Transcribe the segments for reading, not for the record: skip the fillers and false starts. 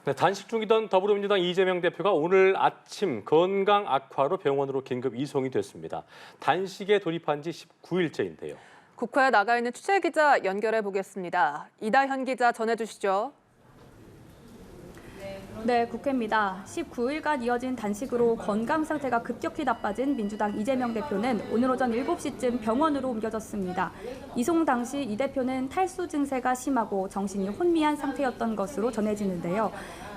네, 단식 중이던 더불어민주당 이재명 대표가 오늘 아침 건강 악화로 병원으로 긴급 이송이 됐습니다. 단식에 돌입한 지 19일째인데요. 국회에 나가 있는 취재 기자 연결해 보겠습니다. 이다현 기자 전해주시죠. 네, 국회입니다. 19일간 이어진 단식으로 건강 상태가 급격히 나빠진 민주당 이재명 대표는 오늘 오전 7시쯤 병원으로 옮겨졌습니다. 이송 당시 이 대표는 탈수 증세가 심하고 정신이 혼미한 상태였던 것으로 전해지는데요.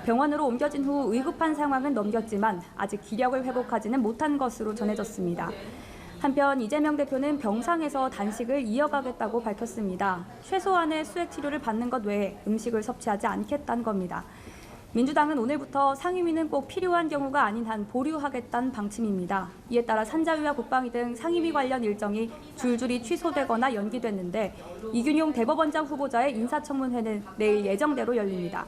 병원으로 옮겨진 후 위급한 상황은 넘겼지만 아직 기력을 회복하지는 못한 것으로 전해졌습니다. 한편 이재명 대표는 병상에서 단식을 이어가겠다고 밝혔습니다. 최소한의 수액 치료를 받는 것 외에 음식을 섭취하지 않겠다는 겁니다. 민주당은 오늘부터 상임위는 꼭 필요한 경우가 아닌 한 보류하겠다는 방침입니다. 이에 따라 산자위와 국방위 등 상임위 관련 일정이 줄줄이 취소되거나 연기됐는데 이균용 대법원장 후보자의 인사청문회는 내일 예정대로 열립니다.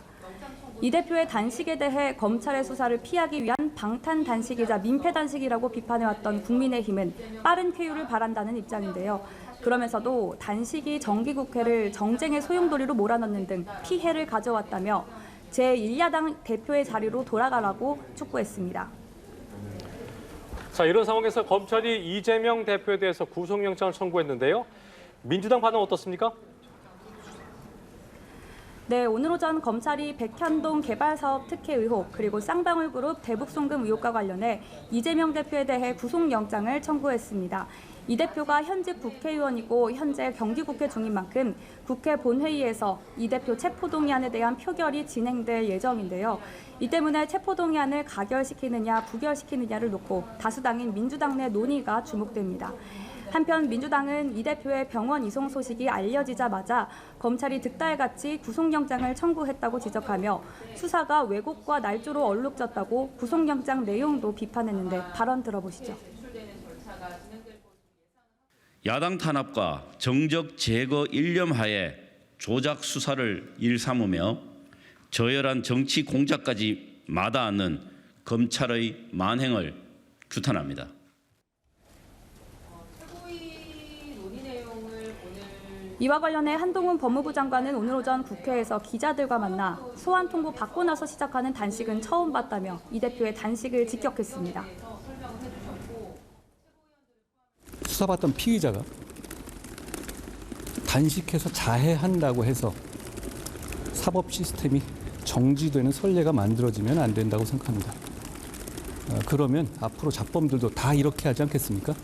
이 대표의 단식에 대해 검찰의 수사를 피하기 위한 방탄 단식이자 민폐 단식이라고 비판해왔던 국민의힘은 빠른 쾌유를 바란다는 입장인데요. 그러면서도 단식이 정기국회를 정쟁의 소용돌이로 몰아넣는 등 피해를 가져왔다며 제1야당 대표의 자리로 돌아가라고 촉구했습니다. 자, 이런 상황에서 검찰이 이재명 대표에 대해서 구속영장을 청구했는데요. 민주당 반응 어떻습니까? 네, 오늘 오전 검찰이 백현동 개발사업 특혜 의혹 그리고 쌍방울그룹 대북송금 의혹과 관련해 이재명 대표에 대해 구속영장을 청구했습니다. 이 대표가 현직 국회의원이고 현재 경기국회 중인 만큼 국회 본회의에서 이 대표 체포동의안에 대한 표결이 진행될 예정인데요. 이 때문에 체포동의안을 가결시키느냐 부결시키느냐를 놓고 다수당인 민주당 내 논의가 주목됩니다. 한편 민주당은 이 대표의 병원 이송 소식이 알려지자마자 검찰이 득달같이 구속영장을 청구했다고 지적하며 수사가 왜곡과 날조로 얼룩졌다고 구속영장 내용도 비판했는데 발언 들어보시죠. 야당 탄압과 정적 제거 일념하에 조작 수사를 일삼으며 저열한 정치 공작까지 마다하는 검찰의 만행을 규탄합니다. 이와 관련해 한동훈 법무부 장관은 오늘 오전 국회에서 기자들과 만나 소환 통보 받고 나서 시작하는 단식은 처음 봤다며 이 대표의 단식을 직격했습니다. 수사받던 피의자가 단식해서 자해한다고 해서 사법 시스템이 정지되는 선례가 만들어지면 안 된다고 생각합니다. 그러면 앞으로 잡범들도 다 이렇게 하지 않겠습니까?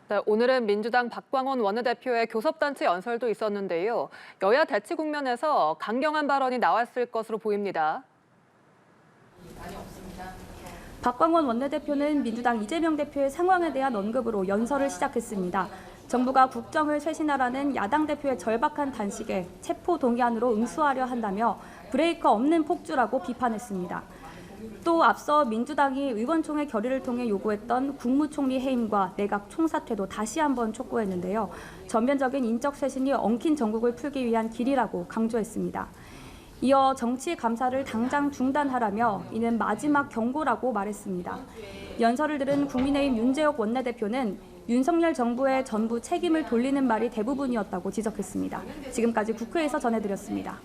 네, 오늘은 민주당 박광원 원내대표의 교섭단체 연설도 있었는데요. 여야 대치 국면에서 강경한 발언이 나왔을 것으로 보입니다. 박광원 원내대표는 민주당 이재명 대표의 상황에 대한 언급으로 연설을 시작했습니다. 정부가 국정을 쇄신하라는 야당 대표의 절박한 단식에 체포 동의안으로 응수하려 한다며 브레이크 없는 폭주라고 비판했습니다. 또 앞서 민주당이 의원총회 결의를 통해 요구했던 국무총리 해임과 내각 총사퇴도 다시 한번 촉구했는데요. 전면적인 인적 쇄신이 엉킨 정국을 풀기 위한 길이라고 강조했습니다. 이어 정치 감사를 당장 중단하라며 이는 마지막 경고라고 말했습니다. 연설을 들은 국민의힘 윤재옥 원내대표는 윤석열 정부의 전부 책임을 돌리는 말이 대부분이었다고 지적했습니다. 지금까지 국회에서 전해드렸습니다.